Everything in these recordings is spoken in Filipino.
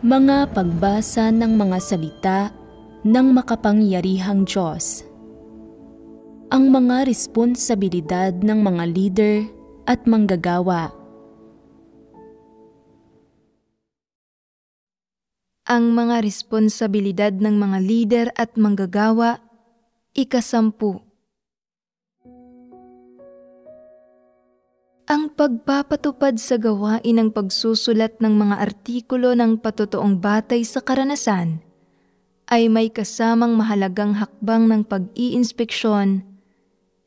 Mga pagbasa ng mga salita ng makapangyarihang Diyos. Ang mga responsibilidad ng mga leader at manggagawa. Ang mga responsibilidad ng mga leader at manggagawa, 10. Ang pagpapatupad sa gawain ng pagsusulat ng mga artikulo ng patotoong batay sa karanasan ay may kasamang mahalagang hakbang ng pag-iinspeksyon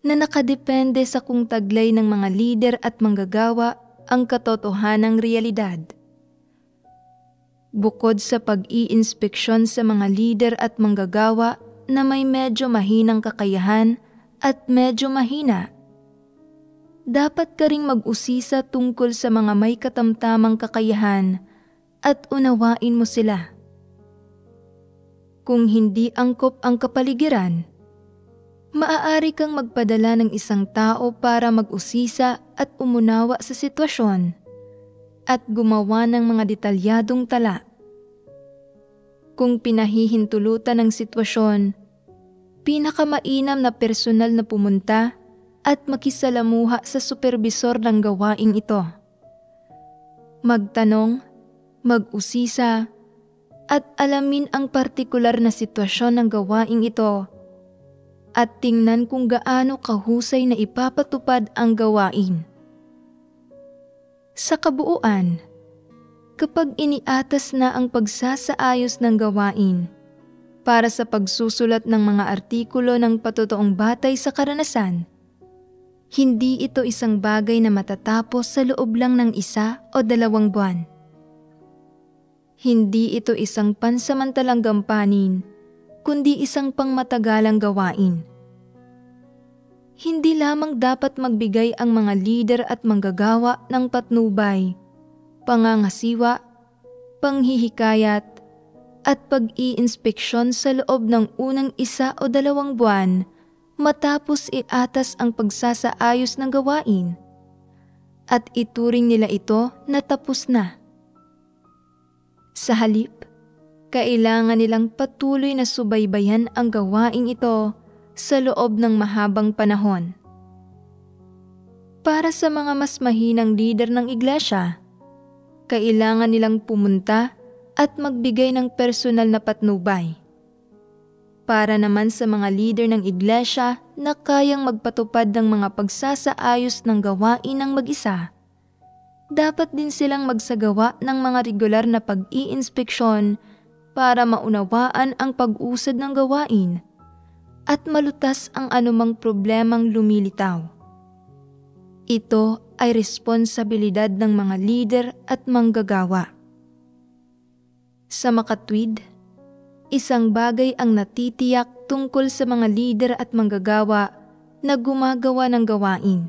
na nakadepende sa kung taglay ng mga lider at manggagawa ang katotohanang realidad. Bukod sa pag-iinspeksyon sa mga lider at manggagawa na may medyo mahinang kakayahan at medyo mahina, dapat ka ring mag-usisa tungkol sa mga may katamtamang kakayahan at unawain mo sila. Kung hindi angkop ang kapaligiran, maaari kang magpadala ng isang tao para mag-usisa at umunawa sa sitwasyon at gumawa ng mga detalyadong tala. Kung pinahihintulutan ng sitwasyon, pinakamainam na personal na pumunta at makisalamuha sa supervisor ng gawaing ito. Magtanong, mag-usisa, at alamin ang partikular na sitwasyon ng gawaing ito at tingnan kung gaano kahusay na ipapatupad ang gawain. Sa kabuuan, kapag iniatas na ang pagsasaayos ng gawain para sa pagsusulat ng mga artikulo ng patotoong batay sa karanasan, hindi ito isang bagay na matatapos sa loob lang ng 1 o 2 buwan. Hindi ito isang pansamantalang gampanin, kundi isang pangmatagalang gawain. Hindi lamang dapat magbigay ang mga lider at manggagawa ng patnubay, pangangasiwa, panghihikayat, at pag-iinspeksyon sa loob ng unang 1 o 2 buwan matapos iatas ang pagsasaayos ng gawain at ituring nila ito na tapos na. Sa halip, kailangan nilang patuloy na subaybayan ang gawaing ito sa loob ng mahabang panahon. Para sa mga mas mahinang leader ng iglesia, kailangan nilang pumunta at magbigay ng personal na patnubay. Para naman sa mga leader ng iglesia na kayang magpatupad ng mga pagsasaayos ng gawain ng mag-isa, dapat din silang magsagawa ng mga regular na pag-iinspeksyon para maunawaan ang pag-usad ng gawain at malutas ang anumang problemang lumilitaw. Ito ay responsibilidad ng mga leader at manggagawa. Sa makatwid, isang bagay ang natitiyak tungkol sa mga lider at manggagawa na gumagawa ng gawain.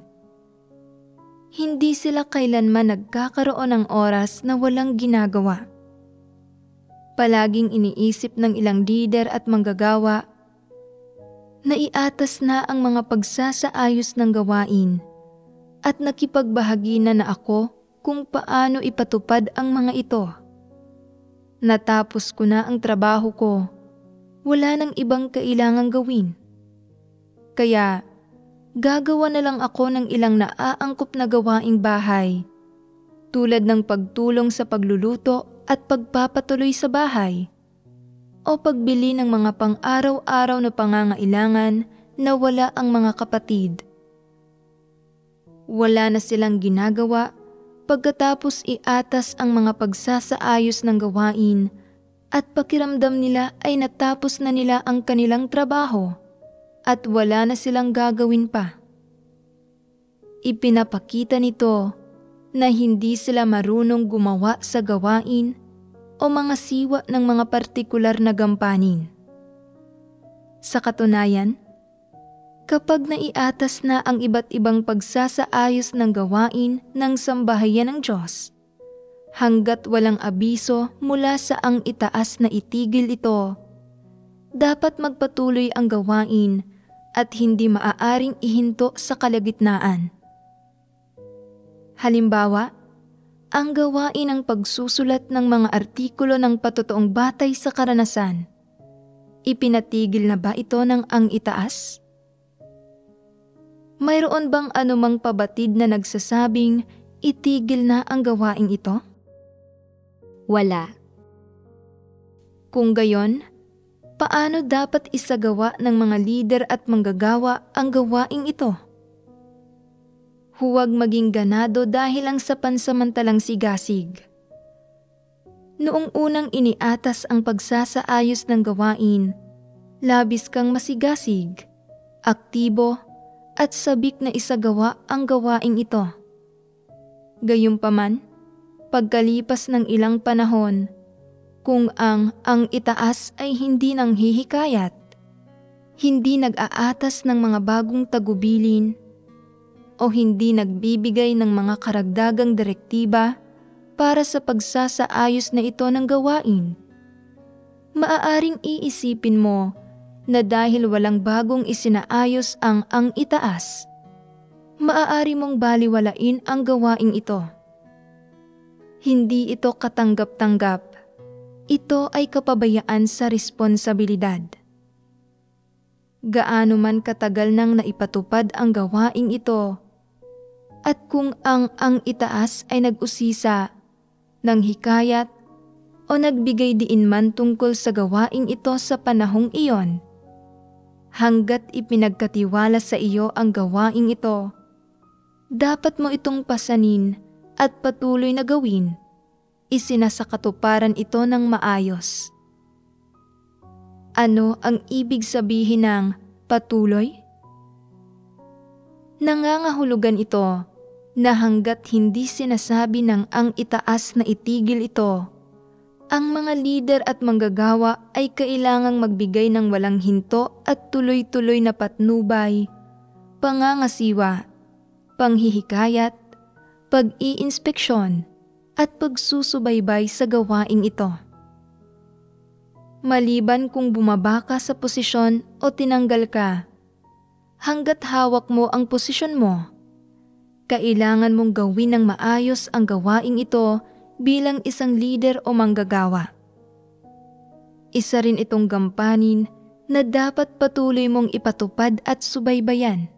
Hindi sila kailanman nagkakaroon ng oras na walang ginagawa. Palaging iniisip ng ilang lider at manggagawa na iatas na ang mga pagsasaayos ng gawain at nakipagbahagi na ako kung paano ipatupad ang mga ito. Natapos ko na ang trabaho ko, wala nang ibang kailangang gawin. Kaya, gagawa na lang ako ng ilang naaangkop na gawaing bahay, tulad ng pagtulong sa pagluluto at pagpapatuloy sa bahay, o pagbili ng mga pang-araw-araw na pangangailangan na wala ang mga kapatid. Wala na silang ginagawa pagkatapos iatas ang mga pagsasaayos ng gawain at pakiramdam nila ay natapos na nila ang kanilang trabaho at wala na silang gagawin pa. Ipinapakita nito na hindi sila marunong gumawa sa gawain o mga siwa ng mga partikular na gampanin. Sa katunayan, kapag naiatas na ang iba't ibang pagsasaayos ng gawain ng sambahayan ng Diyos, hanggat walang abiso mula sa ang itaas na itigil ito, dapat magpatuloy ang gawain at hindi maaaring ihinto sa kalagitnaan. Halimbawa, ang gawain ng pagsusulat ng mga artikulo ng patotoong batay sa karanasan. Ipinatigil na ba ito ng ang itaas? Mayroon bang anumang pabatid na nagsasabing itigil na ang gawaing ito? Wala. Kung gayon, paano dapat isagawa ng mga lider at manggagawa ang gawaing ito? Huwag maging ganado dahil lang sa pansamantalang sigasig. Noong unang iniatas ang pagsasaayos ng gawain, labis kang masigasig, aktibo, at sabik na isagawa ang gawaing ito. Gayunpaman, pagkalipas ng ilang panahon, kung ang itaas ay hindi nang hihikayat, hindi nag-aatas ng mga bagong tagubilin, o hindi nagbibigay ng mga karagdagang direktiba para sa pagsasaayos na ito ng gawain, maaaring iisipin mo na dahil walang bagong isinaayos ang itaas, maaari mong baliwalain ang gawaing ito. Hindi ito katanggap-tanggap. Ito ay kapabayaan sa responsibilidad. Gaano man katagal nang naipatupad ang gawaing ito, at kung ang itaas ay nag-usisa, nang hikayat, o nagbigay diin man tungkol sa gawaing ito sa panahong iyon, hanggat ipinagkatiwala sa iyo ang gawaing ito, dapat mo itong pasanin at patuloy na gawin. Isinasakatuparan ito ng maayos. Ano ang ibig sabihin ng patuloy? Nangangahulugan ito na hanggat hindi sinasabi ng ang itaas na itigil ito, ang mga lider at manggagawa ay kailangang magbigay ng walang hinto at tuloy-tuloy na patnubay, pangangasiwa, panghihikayat, pag-iinspeksyon, at pagsusubaybay sa gawaing ito. Maliban kung bumaba ka sa posisyon o tinanggal ka, hanggat hawak mo ang posisyon mo, kailangan mong gawin ng maayos ang gawaing ito bilang isang lider o manggagawa. Isa rin itong gampanin na dapat patuloy mong ipatupad at subaybayan.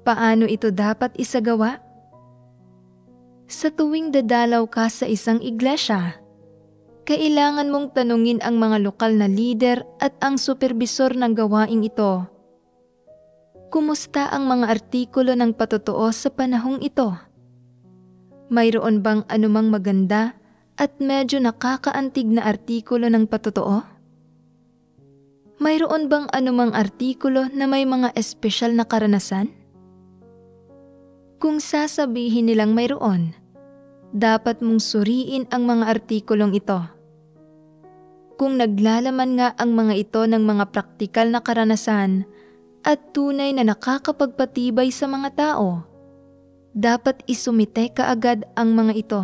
Paano ito dapat isagawa? Sa tuwing dadalaw ka sa isang iglesia, kailangan mong tanungin ang mga lokal na lider at ang supervisor ng gawaing ito. Kumusta ang mga artikulo ng patotoo sa panahong ito? Mayroon bang anumang maganda at medyo nakakaantig na artikulo ng patotoo? Mayroon bang anumang artikulo na may mga espesyal na karanasan? Kung sasabihin nilang mayroon, dapat mong suriin ang mga artikulong ito. Kung naglalaman nga ang mga ito ng mga praktikal na karanasan at tunay na nakakapagpatibay sa mga tao, dapat isumite kaagad ang mga ito.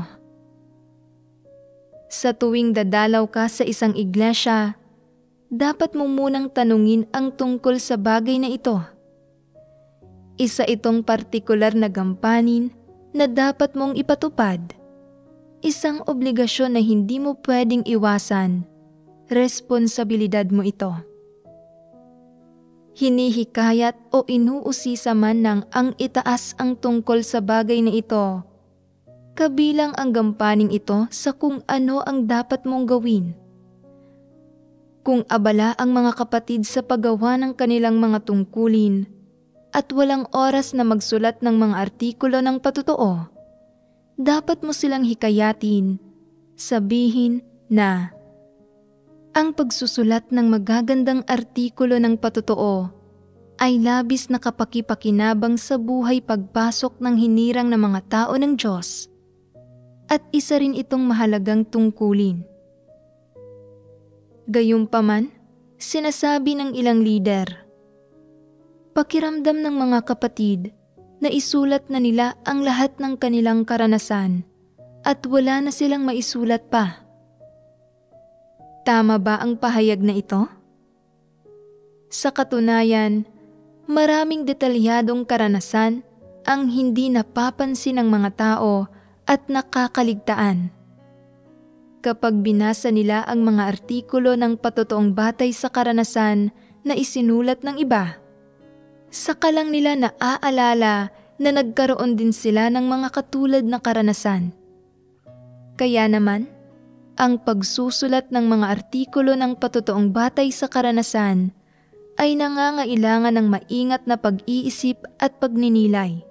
Sa tuwing dadalaw ka sa isang iglesia, dapat mo munang tanungin ang tungkol sa bagay na ito. Isa itong partikular na gampanin na dapat mong ipatupad. Isang obligasyon na hindi mo pwedeng iwasan. Responsibilidad mo ito. Hinihikayat o inuusisa man ng ang itaas ang tungkol sa bagay na ito, kabilang ang gampaning ito sa kung ano ang dapat mong gawin. Kung abala ang mga kapatid sa paggawa ng kanilang mga tungkulin at walang oras na magsulat ng mga artikulo ng patotoo, dapat mo silang hikayatin, sabihin na ang pagsusulat ng magagandang artikulo ng patotoo ay labis na kapakipakinabang sa buhay pagpasok ng hinirang ng mga tao ng Diyos, at isa rin itong mahalagang tungkulin. Gayunpaman, sinasabi ng ilang lider, pakiramdam ng mga kapatid na isulat na nila ang lahat ng kanilang karanasan at wala na silang maisulat pa. Tama ba ang pahayag na ito? Sa katunayan, maraming detalyadong karanasan ang hindi napapansin ng mga tao at nakakaligtaan. Kapag binasa nila ang mga artikulo ng patotoong batay sa karanasan na isinulat ng iba, saka lang nila naaalala na nagkaroon din sila ng mga katulad na karanasan. Kaya naman, ang pagsusulat ng mga artikulo ng patotoong batay sa karanasan ay nangangailangan ng maingat na pag-iisip at pagninilay.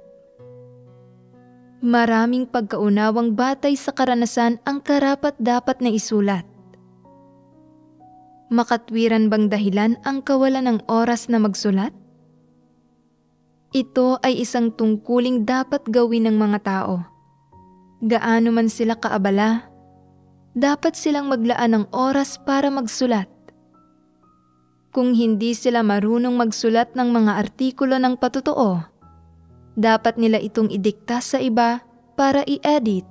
Maraming pagkaunawang batay sa karanasan ang karapat-dapat na isulat. Makatwiran bang dahilan ang kawalan ng oras na magsulat? Ito ay isang tungkuling dapat gawin ng mga tao. Gaano man sila kaabala, dapat silang maglaan ng oras para magsulat. Kung hindi sila marunong magsulat ng mga artikulo ng patotoo, dapat nila itong idikta sa iba para i-edit,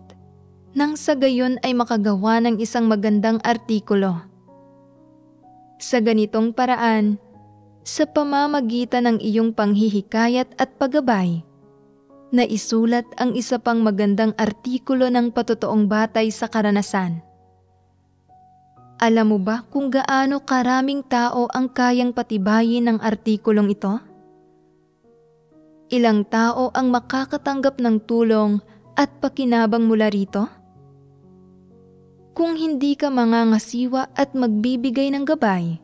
nang sa gayon ay makagawa ng isang magandang artikulo. Sa ganitong paraan, sa pamamagitan ng iyong panghihikayat at paggabay, na isulat ang isa pang magandang artikulo ng patotoong batay sa karanasan. Alam mo ba kung gaano karaming tao ang kayang patibayin ng artikulong ito? Ilang tao ang makakatanggap ng tulong at pakinabang mula rito? Kung hindi ka mangangasiwa at magbibigay ng gabay,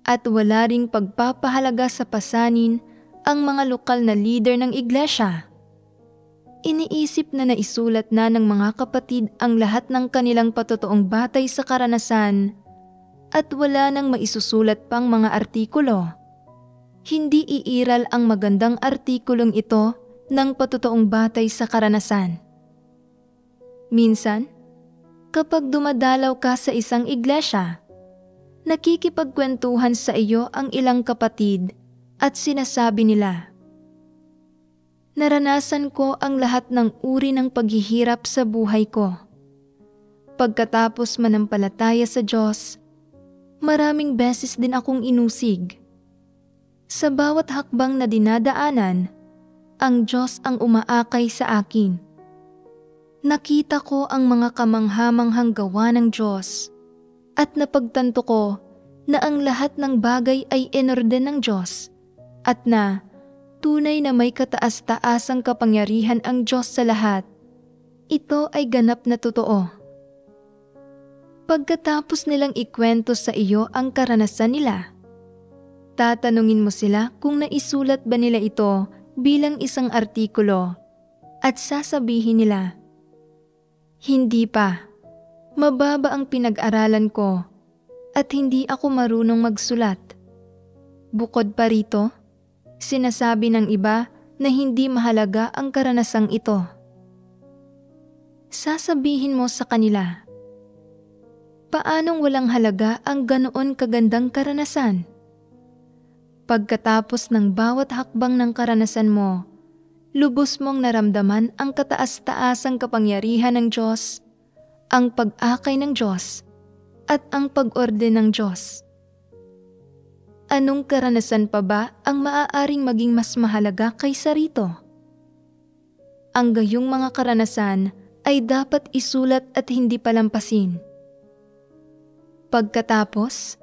at wala ring pagpapahalaga sa pasanin ang mga lokal na leader ng iglesia, iniisip na naisulat na ng mga kapatid ang lahat ng kanilang patotoong batay sa karanasan at wala nang maisusulat pang mga artikulo. Hindi iiral ang magandang artikulong ito ng patotoong batay sa karanasan. Minsan, kapag dumadalaw ka sa isang iglesia, nakikipagkwentuhan sa iyo ang ilang kapatid at sinasabi nila, "Naranasan ko ang lahat ng uri ng paghihirap sa buhay ko. Pagkatapos manampalataya sa Diyos, maraming beses din akong inusig. Sa bawat hakbang na dinadaanan, ang Diyos ang umaakay sa akin. Nakita ko ang mga kamanghamanghang gawa ng Diyos at napagtanto ko na ang lahat ng bagay ay inorden ng Diyos at na tunay na may kataas-taasang kapangyarihan ang Diyos sa lahat. Ito ay ganap na totoo." Pagkatapos nilang ikwento sa iyo ang karanasan nila, tatanungin mo sila kung naisulat ba nila ito bilang isang artikulo at sasabihin nila, "Hindi pa. Mababa ang pinag-aralan ko at hindi ako marunong magsulat." Bukod pa rito, sinasabi ng iba na hindi mahalaga ang karanasang ito. Sasabihin mo sa kanila, paanong walang halaga ang ganoon kagandang karanasan? Pagkatapos ng bawat hakbang ng karanasan mo, lubos mong naramdaman ang kataas-taasang kapangyarihan ng Diyos, ang pag-akay ng Diyos, at ang pag-orden ng Diyos. Anong karanasan pa ba ang maaaring maging mas mahalaga kaysa rito? Ang gayong mga karanasan ay dapat isulat at hindi palampasin. Pagkatapos,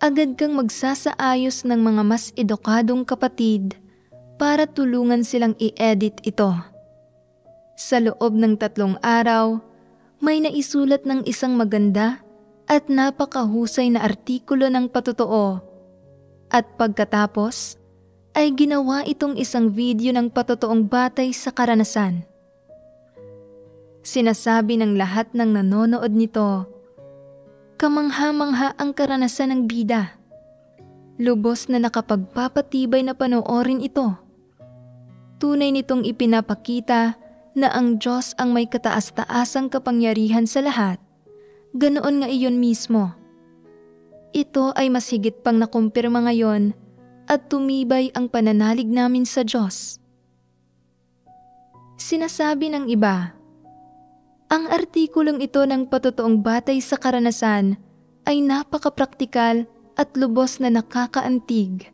agad kang magsasaayos ng mga mas edukadong kapatid para tulungan silang i-edit ito. Sa loob ng 3 araw, may naisulat ng isang maganda at napakahusay na artikulo ng patotoo. At pagkatapos, ay ginawa itong isang video ng patotoong batay sa karanasan. Sinasabi ng lahat ng nanonood nito, kamangha-mangha ang karanasan ng bida. Lubos na nakapagpapatibay na panoorin ito. Tunay nitong ipinapakita na ang Diyos ang may kataas-taasang kapangyarihan sa lahat. Ganoon nga iyon mismo. Ito ay mas higit pang nakumpirma ngayon at tumibay ang pananalig namin sa Diyos. Sinasabi ng iba, ang artikulong ito ng patotoong batay sa karanasan ay napaka-praktikal at lubos na nakakaantig.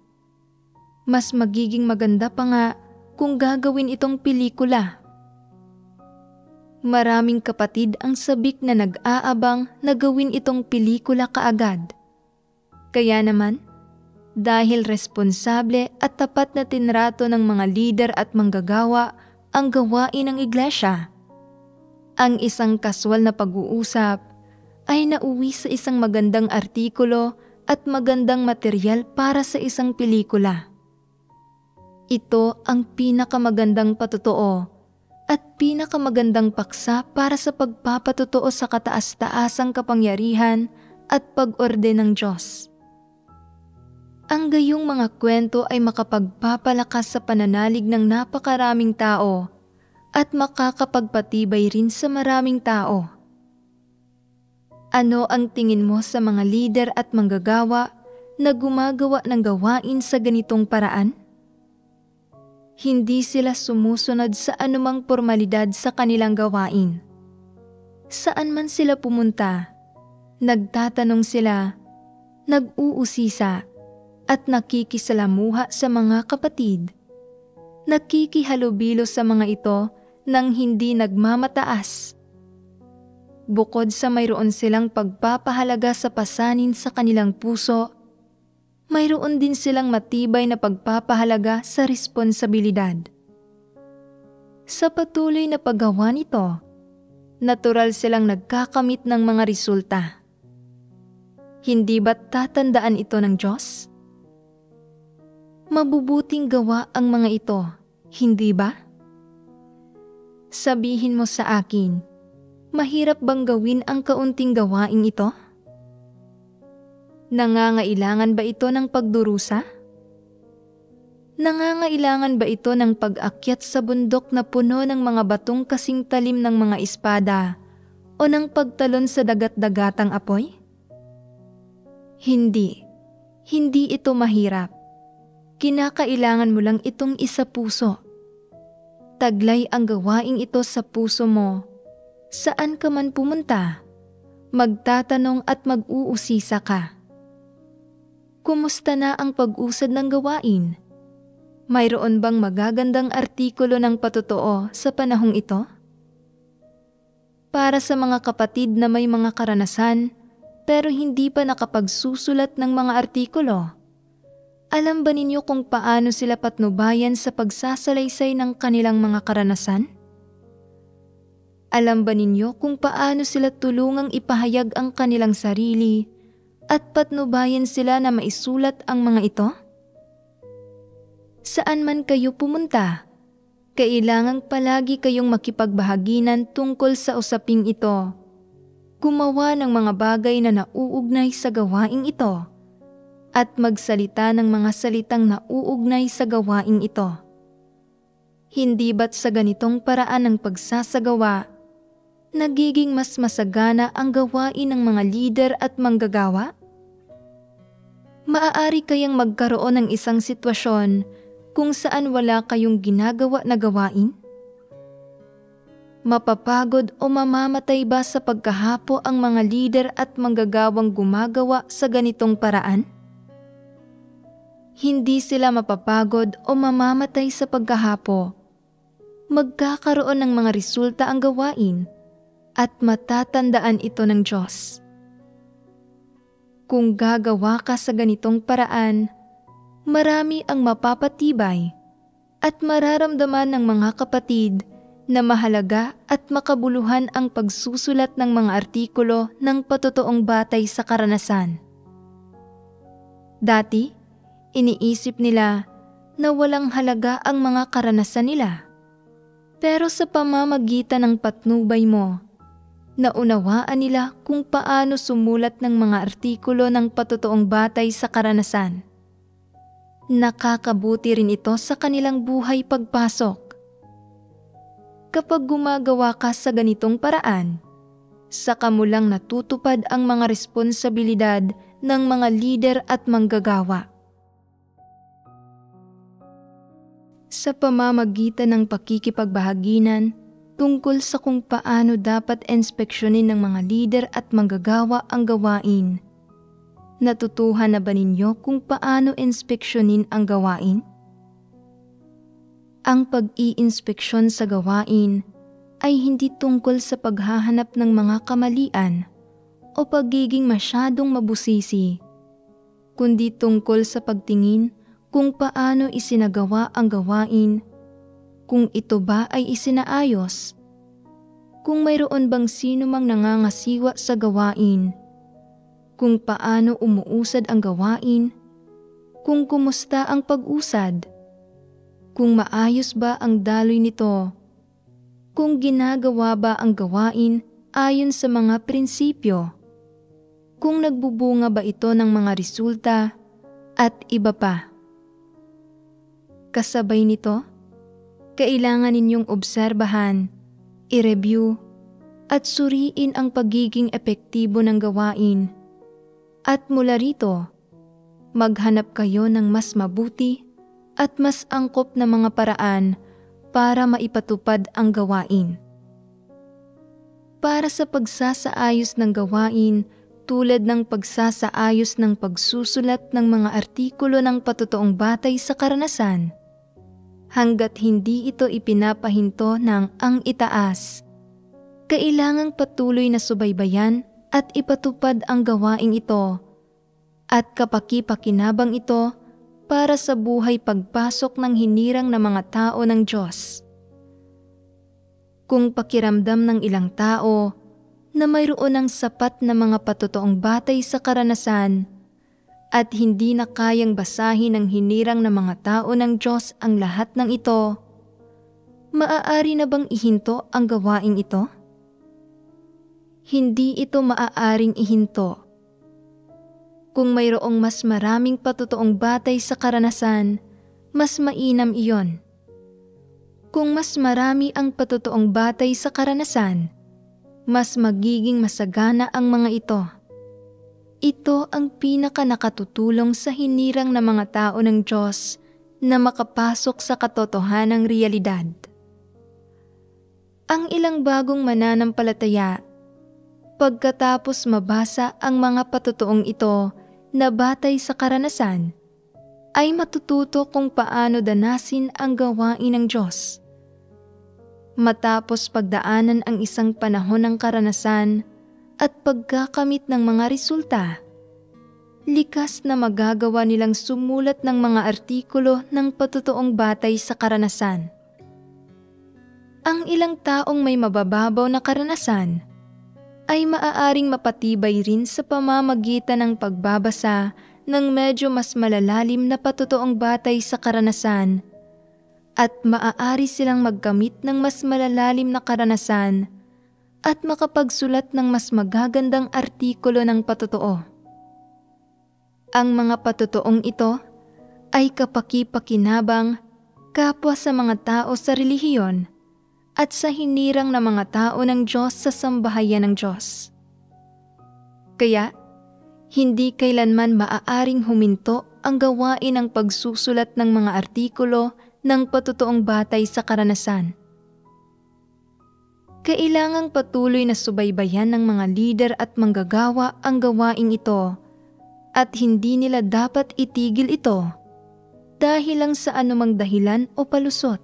Mas magiging maganda pa nga kung gagawin itong pelikula. Maraming kapatid ang sabik na nag-aabang na gawin itong pelikula kaagad. Kaya naman, dahil responsable at tapat na tinrato ng mga lider at manggagawa ang gawain ng iglesia, ang isang kaswal na pag-uusap ay nauwi sa isang magandang artikulo at magandang material para sa isang pelikula. Ito ang pinakamagandang patotoo at pinakamagandang paksa para sa pagpapatotoo sa kataas-taasang kapangyarihan at pag-orde ng Diyos. Ang gayong mga kwento ay makapagpapalakas sa pananalig ng napakaraming tao at makakapagpatibay rin sa maraming tao. Ano ang tingin mo sa mga lider at manggagawa na gumagawa ng gawain sa ganitong paraan? Hindi sila sumusunod sa anumang formalidad sa kanilang gawain. Saan man sila pumunta, nagtatanong sila, nag-uusisa, at nakikisalamuha sa mga kapatid. Nakikihalubilo sa mga ito nang hindi nagmamataas. Bukod sa mayroon silang pagpapahalaga sa pasanin sa kanilang puso, mayroon din silang matibay na pagpapahalaga sa responsibilidad. Sa patuloy na paggawa nito, natural silang nagkakamit ng mga resulta. Hindi ba't tatandaan ito ng Diyos? Mabubuting gawa ang mga ito, hindi ba? Sabihin mo sa akin, mahirap bang gawin ang kaunting gawaing ito? Nangangailangan ba ito ng pagdurusa? Nangangailangan ba ito ng pag-akyat sa bundok na puno ng mga batong kasing talim ng mga espada o ng pagtalon sa dagat-dagatang apoy? Hindi. Hindi ito mahirap. Kinakailangan mo lang itong isapuso. Taglay ang gawaing ito sa puso mo. Saan ka man pumunta, magtatanong at mag-uusisa ka. Kumusta na ang pag-usad ng gawain? Mayroon bang magagandang artikulo ng patotoo sa panahong ito? Para sa mga kapatid na may mga karanasan pero hindi pa nakapagsusulat ng mga artikulo, alam ba ninyo kung paano sila patnubayan sa pagsasalaysay ng kanilang mga karanasan? Alam ba ninyo kung paano sila tulungang ipahayag ang kanilang sarili at patnubayan sila na maisulat ang mga ito? Saan man kayo pumunta, kailangang palagi kayong makipagbahaginan tungkol sa usaping ito. Gumawa ng mga bagay na nauugnay sa gawaing ito at magsalita ng mga salitang nauugnay sa gawaing ito. Hindi ba't sa ganitong paraan ng pagsasagawa, nagiging mas masagana ang gawain ng mga lider at manggagawa? Maaari kayang magkaroon ng isang sitwasyon kung saan wala kayong ginagawa na gawain? Mapapagod o mamamatay ba sa pagkahapo ang mga lider at manggagawang gumagawa sa ganitong paraan? Hindi sila mapapagod o mamamatay sa pagkahapo. Magkakaroon ng mga resulta ang gawain at matatandaan ito ng Diyos. Kung gagawa ka sa ganitong paraan, marami ang mapapatibay at mararamdaman ng mga kapatid na mahalaga at makabuluhan ang pagsusulat ng mga artikulo ng patotoong batay sa karanasan. Dati, iniisip nila na walang halaga ang mga karanasan nila. Pero sa pamamagitan ng patnubay mo, naunawaan nila kung paano sumulat ng mga artikulo ng patotoong batay sa karanasan. Nakakabuti rin ito sa kanilang buhay pagpasok. Kapag gumagawa ka sa ganitong paraan, saka mo lang natutupad ang mga responsibilidad ng mga lider at manggagawa. Sa pamamagitan ng pakikipagbahaginan tungkol sa kung paano dapat inspeksyonin ng mga lider at manggagawa ang gawain, natutuhan na ba ninyo kung paano inspeksyonin ang gawain? Ang pag-i-inspeksyon sa gawain ay hindi tungkol sa paghahanap ng mga kamalian o pagiging masyadong mabusisi, kundi tungkol sa pagtingin kung paano isinagawa ang gawain, kung ito ba ay isinaayos, kung mayroon bang sino mang nangangasiwa sa gawain, kung paano umuusad ang gawain, kung kumusta ang pag-usad, kung maayos ba ang daloy nito, kung ginagawa ba ang gawain ayon sa mga prinsipyo, kung nagbubunga ba ito ng mga resulta, at iba pa. Kasabay nito, kailangan ninyong obserbahan, i-review, at suriin ang pagiging epektibo ng gawain. At mula rito, maghanap kayo ng mas mabuti at mas angkop na mga paraan para maipatupad ang gawain. Para sa pagsasaayos ng gawain, tulad ng pagsasaayos ng pagsusulat ng mga artikulo ng patotoong batay sa karanasan, hanggat hindi ito ipinapahinto ng ang itaas, kailangang patuloy na subaybayan at ipatupad ang gawaing ito at kapaki-pakinabang ito para sa buhay pagpasok ng hinirang na mga tao ng Diyos. Kung pakiramdam ng ilang tao na mayroon ng sapat na mga patotoong batay sa karanasan at hindi na kayang basahin ng hinirang na mga tao ng Diyos ang lahat ng ito, maaari na bang ihinto ang gawaing ito? Hindi ito maaaring ihinto. Kung mayroong mas maraming patotoong batay sa karanasan, mas mainam iyon. Kung mas marami ang patotoong batay sa karanasan, mas magiging masagana ang mga ito. Ito ang pinaka-nakatutulong sa hinirang na mga tao ng Diyos na makapasok sa katotohanang realidad. Ang ilang bagong mananampalataya, pagkatapos mabasa ang mga patotoong ito na batay sa karanasan, ay matututo kung paano danasin ang gawain ng Diyos. Matapos pagdaanan ang isang panahon ng karanasan at pagkakamit ng mga resulta, likas na magagawa nilang sumulat ng mga artikulo ng patotoong batay sa karanasan. Ang ilang taong may mabababaw na karanasan ay maaaring mapatibay rin sa pamamagitan ng pagbabasa ng medyo mas malalalim na patotoong batay sa karanasan, at maaari silang magkamit ng mas malalalim na karanasan at makapagsulat ng mas magagandang artikulo ng patotoo. Ang mga patotoong ito ay kapaki-pakinabang kapwa sa mga tao sa relihiyon at sa hinirang na mga tao ng Diyos sa sambahayan ng Diyos. Kaya, hindi kailanman maaaring huminto ang gawain ng pagsusulat ng mga artikulo ng patotoong batay sa karanasan. Kailangang patuloy na subaybayan ng mga lider at manggagawa ang gawaing ito at hindi nila dapat itigil ito dahil lang sa anumang dahilan o palusot.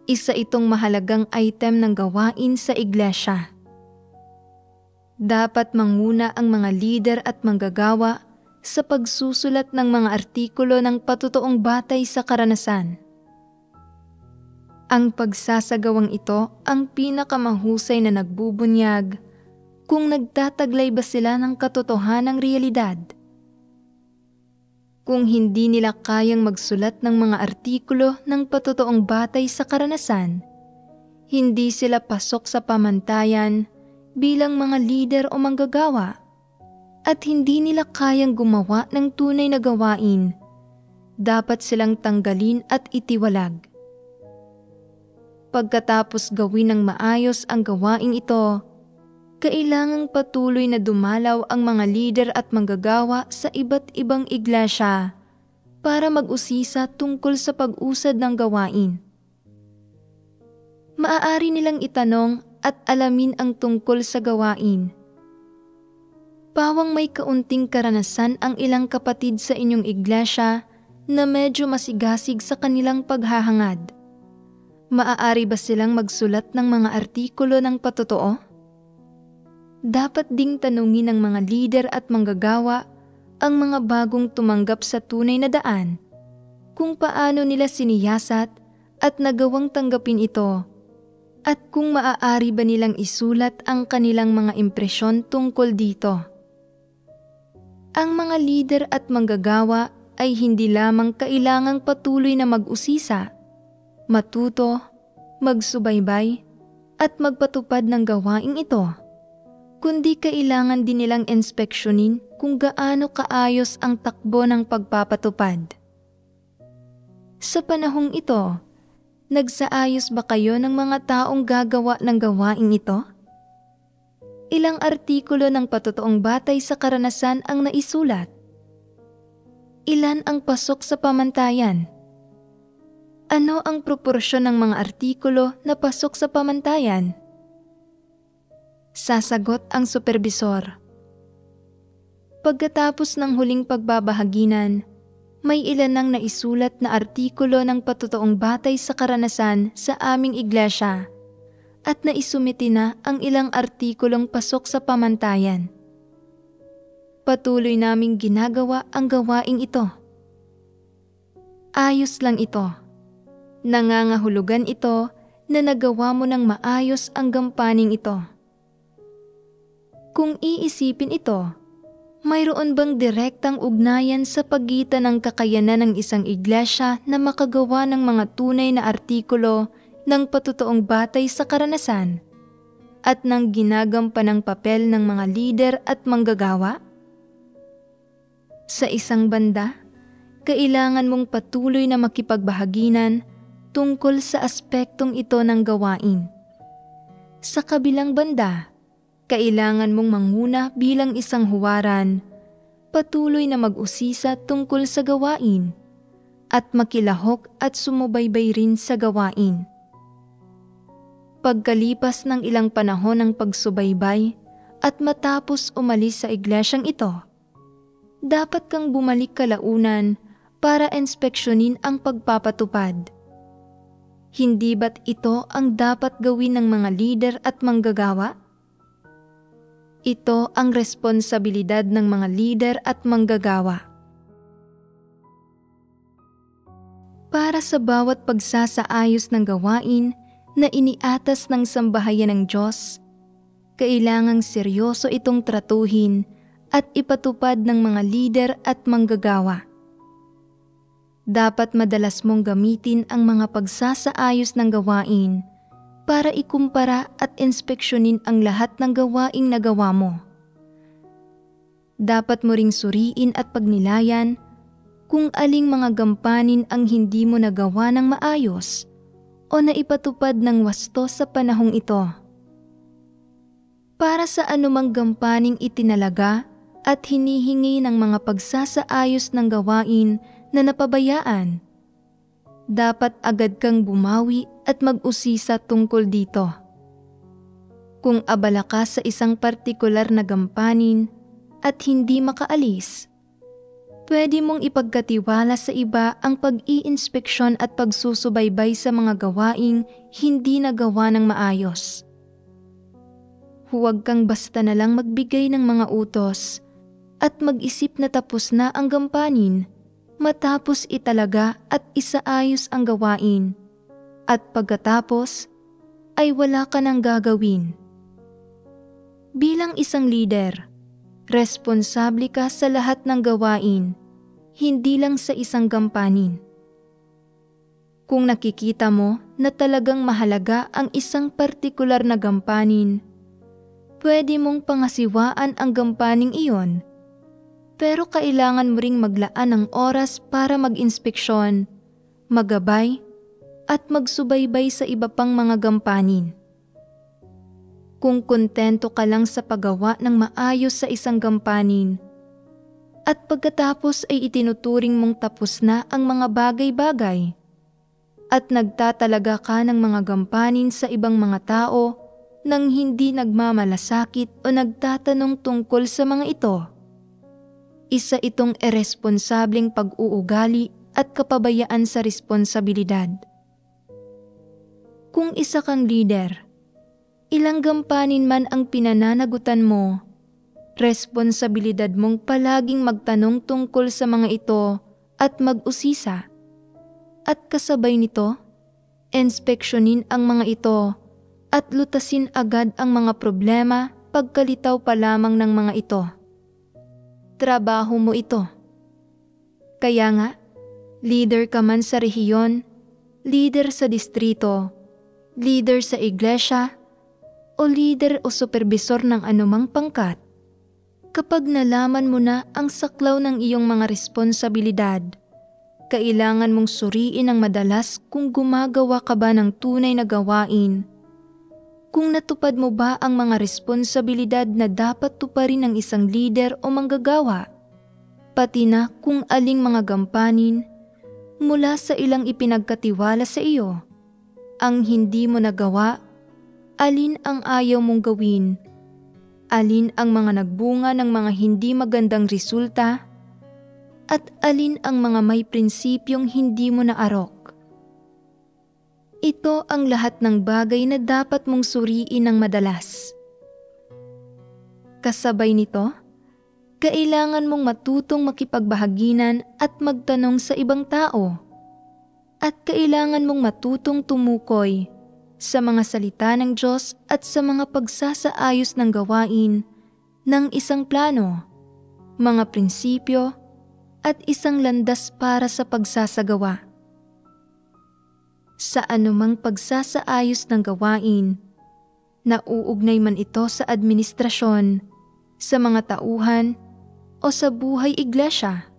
Isa itong mahalagang item ng gawain sa iglesia. Dapat manguna ang mga lider at manggagawa sa pagsusulat ng mga artikulo ng patotoong batay sa karanasan. Ang pagsasagawang ito ang pinakamahusay na nagbubunyag kung nagtataglay ba sila ng katotohanang realidad. Kung hindi nila kayang magsulat ng mga artikulo ng patotoong batay sa karanasan, hindi sila pasok sa pamantayan bilang mga lider o manggagawa, at hindi nila kayang gumawa ng tunay na gawain, dapat silang tanggalin at itiwalag. Pagkatapos gawin ng maayos ang gawaing ito, kailangang patuloy na dumalaw ang mga lider at manggagawa sa iba't ibang iglesia para mag-usisa tungkol sa pag-usad ng gawain. Maaari nilang itanong at alamin ang tungkol sa gawain. Pawang may kaunting karanasan ang ilang kapatid sa inyong iglesia na medyo masigasig sa kanilang paghahangad, Maaari ba silang magsulat ng mga artikulo ng patotoo? Dapat ding tanungin ng mga lider at manggagawa ang mga bagong tumanggap sa tunay na daan kung paano nila siniyasat at nagawang tanggapin ito, at kung maaari ba nilang isulat ang kanilang mga impresyon tungkol dito. Ang mga lider at manggagawa ay hindi lamang kailangang patuloy na mag-usisa, matuto, magsubaybay, at magpatupad ng gawaing ito, kundi kailangan din nilang inspeksyonin kung gaano kaayos ang takbo ng pagpapatupad. Sa panahong ito, nagsaayos ba kayo ng mga taong gagawa ng gawaing ito? Ilang artikulo ng patotoong batay sa karanasan ang naisulat? Ilan ang pasok sa pamantayan? Ano ang proporsyon ng mga artikulo na pasok sa pamantayan? Sasagot ang superbisor. Pagkatapos ng huling pagbabahaginan, may ilan nang naisulat na artikulo ng patotoong batay sa karanasan sa aming iglesia at naisumiti na ang ilang artikulong pasok sa pamantayan. Patuloy naming ginagawa ang gawaing ito. Ayos lang ito. Nangangahulugan ito na nagawa mo ng maayos ang gampaning ito. Kung iisipin ito, mayroon bang direktang ugnayan sa pagitan ng kakayanan ng isang iglesia na makagawa ng mga tunay na artikulo ng patutoong batay sa karanasan at ng ginagampanang papel ng mga lider at manggagawa? Sa isang banda, kailangan mong patuloy na makipagbahaginan tungkol sa aspektong ito ng gawain. Sa kabilang banda, kailangan mong manguna bilang isang huwaran, patuloy na mag-usisa tungkol sa gawain, at makilahok at sumubaybay rin sa gawain. Pagkalipas ng ilang panahon ng pagsubaybay at matapos umalis sa iglesyang ito, dapat kang bumalik kalaunan para inspeksyonin ang pagpapatupad. Hindi ba't ito ang dapat gawin ng mga lider at manggagawa? Ito ang responsibilidad ng mga lider at manggagawa. Para sa bawat pagsasaayos ng gawain na iniatas ng sambahayan ng Diyos, kailangang seryoso itong tratuhin at ipatupad ng mga lider at manggagawa. Dapat madalas mong gamitin ang mga pagsasaayos ng gawain para ikumpara at inspeksyonin ang lahat ng gawaing nagawa mo. Dapat mo ring suriin at pagnilayan kung aling mga gampanin ang hindi mo nagawa ng maayos o naipatupad ng wasto sa panahong ito. Para sa anumang gampaning itinalaga at hinihingi ng mga pagsasaayos ng gawain na napabayaan, dapat agad kang bumawi at mag-usisa tungkol dito. Kung abala ka sa isang partikular na gampanin at hindi makaalis, pwede mong ipagkatiwala sa iba ang pag-i-inspeksyon at pagsusubaybay sa mga gawaing hindi nagawa ng maayos. Huwag kang basta na lang magbigay ng mga utos at mag-isip na tapos na ang gampanin matapos italaga at isaayos ang gawain, at pagkatapos ay wala ka nang gagawin. Bilang isang leader, responsable ka sa lahat ng gawain, hindi lang sa isang gampanin. Kung nakikita mo na talagang mahalaga ang isang partikular na gampanin, pwede mong pangasiwaan ang gampaning iyon, pero kailangan mo ring maglaan ng oras para mag-inspeksyon, maggabay, at magsubaybay sa iba pang mga gampanin. Kung kontento ka lang sa paggawa ng maayos sa isang gampanin, at pagkatapos ay itinuturing mong tapos na ang mga bagay-bagay, at nagtatalaga ka ng mga gampanin sa ibang mga tao nang hindi nagmamalasakit o nagtatanong tungkol sa mga ito, isa itong iresponsableng pag-uugali at kapabayaan sa responsibilidad. Kung isa kang leader, ilang gampanin man ang pinananagutan mo, responsibilidad mong palaging magtanong tungkol sa mga ito at mag-usisa. At kasabay nito, inspeksyonin ang mga ito at lutasin agad ang mga problema pagkalitaw pa lamang ng mga ito. Trabaho mo ito. Kaya nga, leader ka man sa rehiyon, leader sa distrito, leader sa iglesia, o leader o supervisor ng anumang pangkat, kapag nalaman mo na ang saklaw ng iyong mga responsibilidad, kailangan mong suriin ng madalas kung gumagawa ka ba ng tunay na gawain, kung natupad mo ba ang mga responsibilidad na dapat tuparin ng isang leader o manggagawa, pati na kung aling mga gampanin mula sa ilang ipinagkatiwala sa iyo ang hindi mo nagawa, alin ang ayaw mong gawin, alin ang mga nagbunga ng mga hindi magandang resulta, at alin ang mga may prinsipyong hindi mo naarok. Ito ang lahat ng bagay na dapat mong suriin ng madalas. Kasabay nito, kailangan mong matutong makipagbahaginan at magtanong sa ibang tao. At kailangan mong matutong tumukoy sa mga salita ng Diyos at sa mga pagsasaayos ng gawain ng isang plano, mga prinsipyo, at isang landas para sa pagsasagawa. Sa anumang pagsasaayos ng gawain, nauugnay man ito sa administrasyon, sa mga tauhan, o sa buhay iglesia,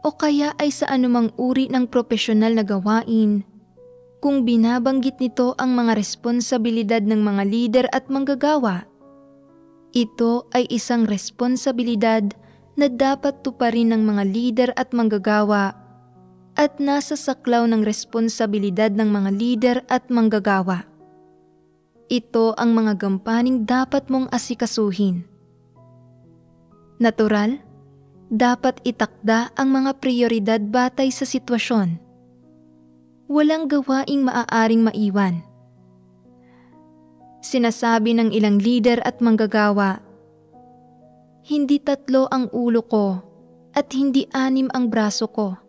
o kaya ay sa anumang uri ng propesyonal na gawain, kung binabanggit nito ang mga responsibilidad ng mga lider at manggagawa, ito ay isang responsibilidad na dapat tuparin ng mga lider at manggagawa at nasa saklaw ng responsibilidad ng mga lider at manggagawa. Ito ang mga gampaning dapat mong asikasuhin. Natural, dapat itakda ang mga prioridad batay sa sitwasyon. Walang gawaing maaaring maiwan. Sinasabi ng ilang leader at manggagawa, hindi 3 ang ulo ko at hindi 6 ang braso ko.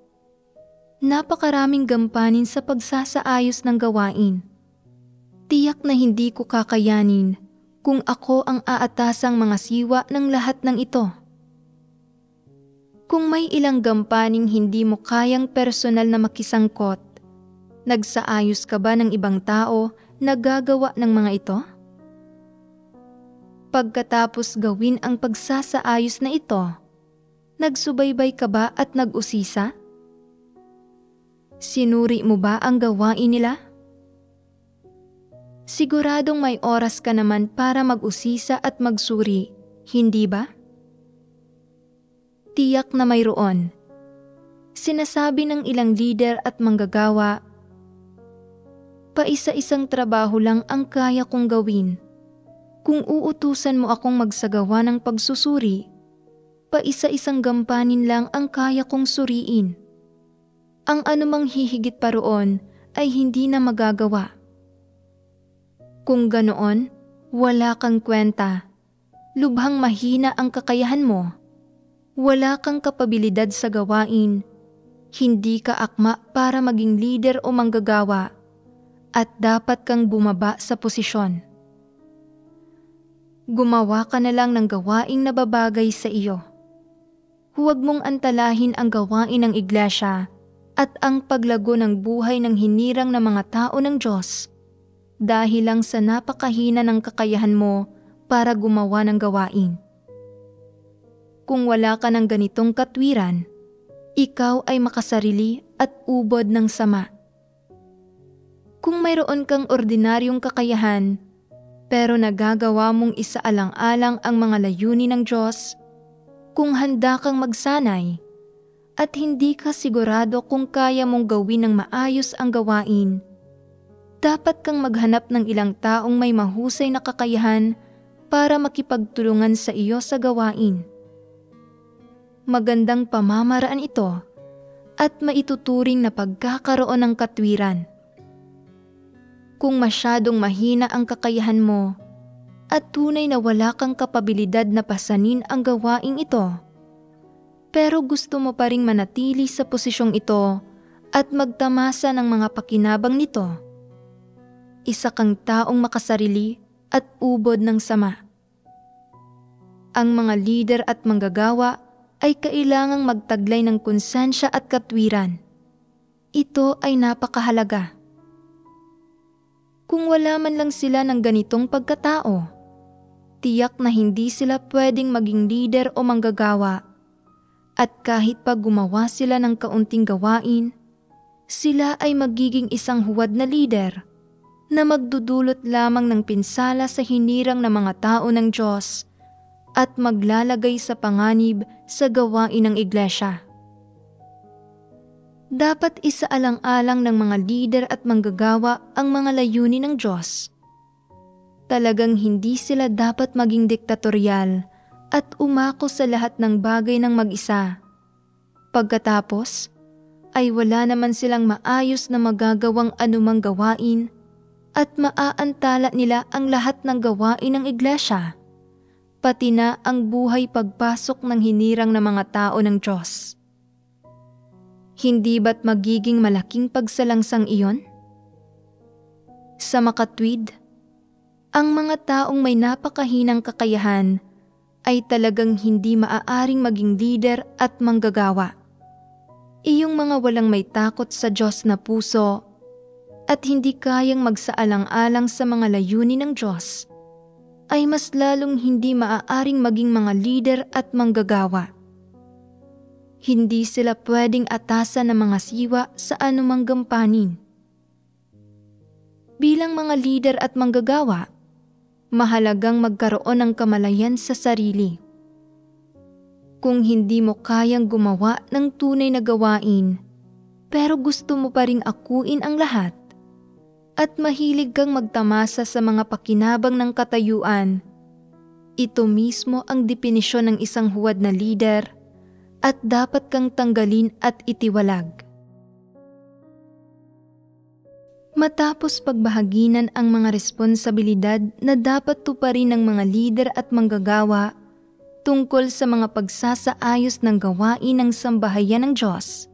Napakaraming gampanin sa pagsasaayos ng gawain. Tiyak na hindi ko kakayanin kung ako ang aatasang mga siwa ng lahat ng ito. Kung may ilang gampaning hindi mo kayang personal na makisangkot, nagsaayos ka ba ng ibang tao na gagawa ng mga ito? Pagkatapos gawin ang pagsasaayos na ito, nagsubaybay ka ba at nag-usisa? Sinuri mo ba ang gawain nila? Siguradong may oras ka naman para mag-usisa at magsuri, hindi ba? Tiyak na mayroon. Sinasabi ng ilang leader at manggagawa, paisa-isang trabaho lang ang kaya kong gawin. Kung uutusan mo akong magsagawa ng pagsusuri, paisa-isang gampanin lang ang kaya kong suriin. Ang anumang hihigit pa roon ay hindi na magagawa. Kung ganoon, wala kang kwenta. Lubhang mahina ang kakayahan mo. Wala kang kapabilidad sa gawain. Hindi ka akma para maging leader o manggagawa. At dapat kang bumaba sa posisyon. Gumawa ka na lang ng gawaing nababagay sa iyo. Huwag mong antalahin ang gawain ng iglesia at ang paglago ng buhay ng hinirang na mga tao ng Diyos dahil lang sa napakahina ng kakayahan mo para gumawa ng gawain. Kung wala ka ng ganitong katwiran, ikaw ay makasarili at ubod ng sama. Kung mayroon kang ordinaryong kakayahan, pero nagagawa mong isaalang-alang ang mga layunin ng Diyos, kung handa kang magsanay, at hindi ka sigurado kung kaya mong gawin ng maayos ang gawain, dapat kang maghanap ng ilang taong may mahusay na kakayahan para makipagtulungan sa iyo sa gawain. Magandang pamamaraan ito at maituturing na pagkakaroon ng katwiran. Kung masyadong mahina ang kakayahan mo at tunay na wala kang kapabilidad na pasanin ang gawaing ito, pero gusto mo pa ring manatili sa posisyong ito at magtamasa ng mga pakinabang nito, isa kang taong makasarili at ubod ng sama. Ang mga lider at manggagawa ay kailangang magtaglay ng konsensya at katwiran. Ito ay napakahalaga. Kung wala man lang sila ng ganitong pagkatao, tiyak na hindi sila pwedeng maging lider o manggagawa. At kahit pa gumawa sila ng kaunting gawain, sila ay magiging isang huwad na lider na magdudulot lamang ng pinsala sa hinirang ng mga tao ng Diyos at maglalagay sa panganib sa gawain ng iglesia. Dapat isaalang-alang ng mga lider at manggagawa ang mga layunin ng Diyos. Talagang hindi sila dapat maging diktatorial at umako sa lahat ng bagay ng mag-isa. Pagkatapos, ay wala naman silang maayos na magagawang anumang gawain at maaantala nila ang lahat ng gawain ng iglesia, pati na ang buhay pagpasok ng hinirang ng mga tao ng Diyos. Hindi ba't magiging malaking pagsalangsang iyon? Sa makatwid, ang mga taong may napakahinang kakayahan ay talagang hindi maaaring maging lider at manggagawa. Iyong mga walang may takot sa Diyos na puso at hindi kayang magsaalang-alang sa mga layunin ng Diyos ay mas lalong hindi maaaring maging mga lider at manggagawa. Hindi sila pwedeng atasan ng mga siwa sa anumang gampanin. Bilang mga lider at manggagawa, mahalagang magkaroon ng kamalayan sa sarili. Kung hindi mo kayang gumawa ng tunay na gawain, pero gusto mo pa ring akuin ang lahat, at mahilig kang magtamasa sa mga pakinabang ng katayuan, ito mismo ang definisyon ng isang huwad na lider at dapat kang tanggalin at itiwalag. Matapos pagbahaginan ang mga responsibilidad na dapat tuparin ng mga lider at manggagawa tungkol sa mga pagsasaayos ng gawain ng sambahayan ng Diyos,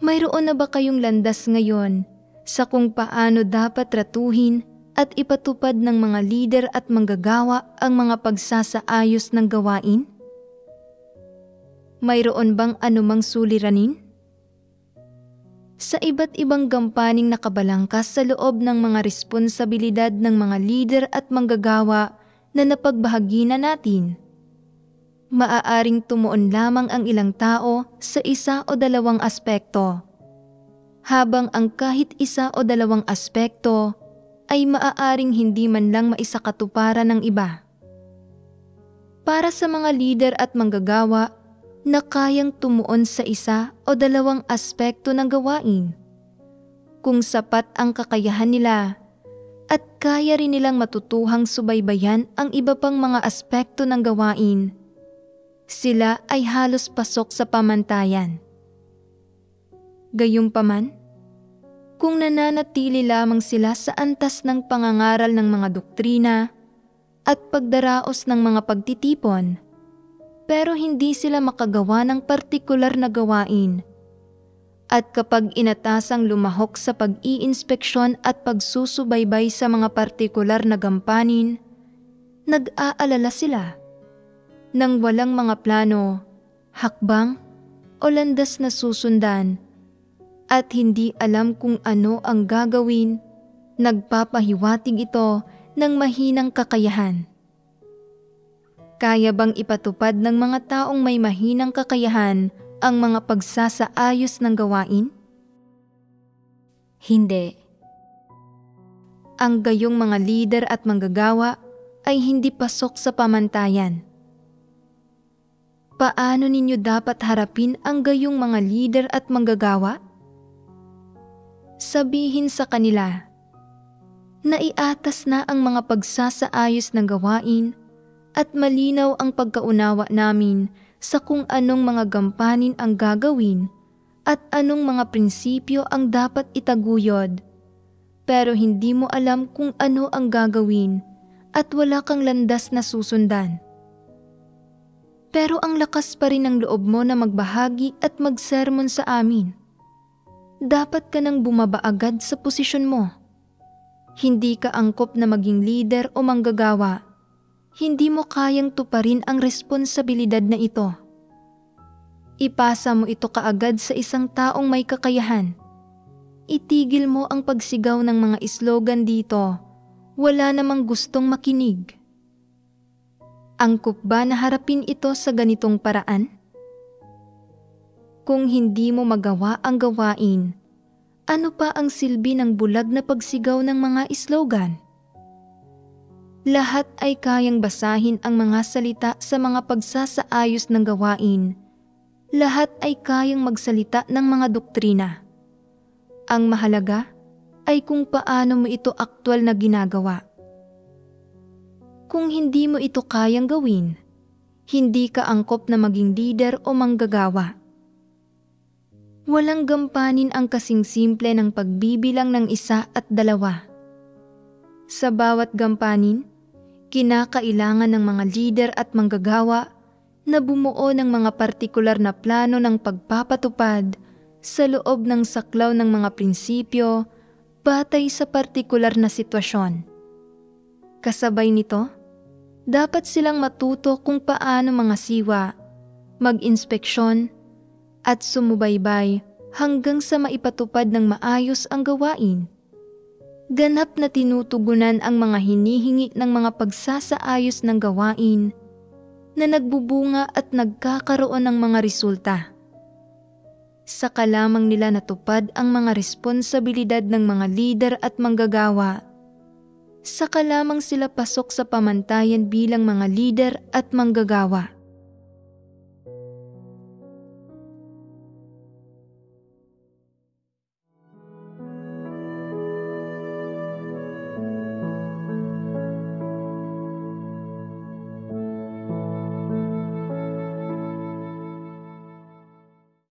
mayroon na ba kayong landas ngayon sa kung paano dapat tratuhin at ipatupad ng mga lider at manggagawa ang mga pagsasaayos ng gawain? Mayroon bang anumang suliranin? Sa iba't ibang gampaning nakabalangkas sa loob ng mga responsibilidad ng mga lider at manggagawa na napagbahaginan natin, maaaring tumuon lamang ang ilang tao sa isa o dalawang aspekto, habang ang kahit isa o dalawang aspekto ay maaaring hindi man lang maisakatuparan ng iba. Para sa mga lider at manggagawa na kayang tumuon sa isa o dalawang aspekto ng gawain, kung sapat ang kakayahan nila at kaya rin nilang matutuhang subaybayan ang iba pang mga aspekto ng gawain, sila ay halos pasok sa pamantayan. Gayunpaman, kung nananatili lamang sila sa antas ng pangangaral ng mga doktrina at pagdaraos ng mga pagtitipon, pero hindi sila makagawa ng partikular na gawain, at kapag inatasang lumahok sa pag-iinspeksyon at pagsusubaybay sa mga partikular na gampanin, nag-aalala sila nang walang mga plano, hakbang o landas na susundan at hindi alam kung ano ang gagawin, nagpapahiwatig ito ng mahinang kakayahan. Kaya bang ipatupad ng mga taong may mahinang kakayahan ang mga pagsasaayos ng gawain? Hindi. Ang gayong mga lider at manggagawa ay hindi pasok sa pamantayan. Paano ninyo dapat harapin ang gayong mga lider at manggagawa? Sabihin sa kanila, naiatas na ang mga pagsasaayos ng gawain at malinaw ang pagkaunawa namin sa kung anong mga gampanin ang gagawin at anong mga prinsipyo ang dapat itaguyod. pero hindi mo alam kung ano ang gagawin at wala kang landas na susundan. Pero ang lakas pa rin ng loob mo na magbahagi at magsermon sa amin. Dapat ka nang bumaba agad sa posisyon mo. Hindi ka angkop na maging leader o manggagawa. Hindi mo kayang tuparin ang responsibilidad na ito. Ipasa mo ito kaagad sa isang taong may kakayahan. Itigil mo ang pagsigaw ng mga slogan dito. Wala namang gustong makinig. Angkop ba na harapin ito sa ganitong paraan? Kung hindi mo magawa ang gawain, ano pa ang silbi ng bulag na pagsigaw ng mga slogan? Lahat ay kayang basahin ang mga salita sa mga pagsasaayos ng gawain. Lahat ay kayang magsalita ng mga doktrina. Ang mahalaga ay kung paano mo ito aktwal na ginagawa. Kung hindi mo ito kayang gawin, hindi ka angkop na maging leader o manggagawa. Walang gampanin ang kasing simple ng pagbibilang ng 1 at 2. Sa bawat gampanin, kinakailangan ng mga leader at manggagawa na bumuo ng mga partikular na plano ng pagpapatupad sa loob ng saklaw ng mga prinsipyo batay sa partikular na sitwasyon. Kasabay nito, dapat silang matuto kung paano mga siwa, mag-inspeksyon, at sumubaybay hanggang sa maipatupad ng maayos ang gawain. Ganap na tinutugunan ang mga hinihingi ng mga pagsasaayos ng gawain na nagbubunga at nagkakaroon ng mga resulta. Saka lamang nila natupad ang mga responsibilidad ng mga lider at manggagawa. Saka lamang sila pasok sa pamantayan bilang mga lider at manggagawa.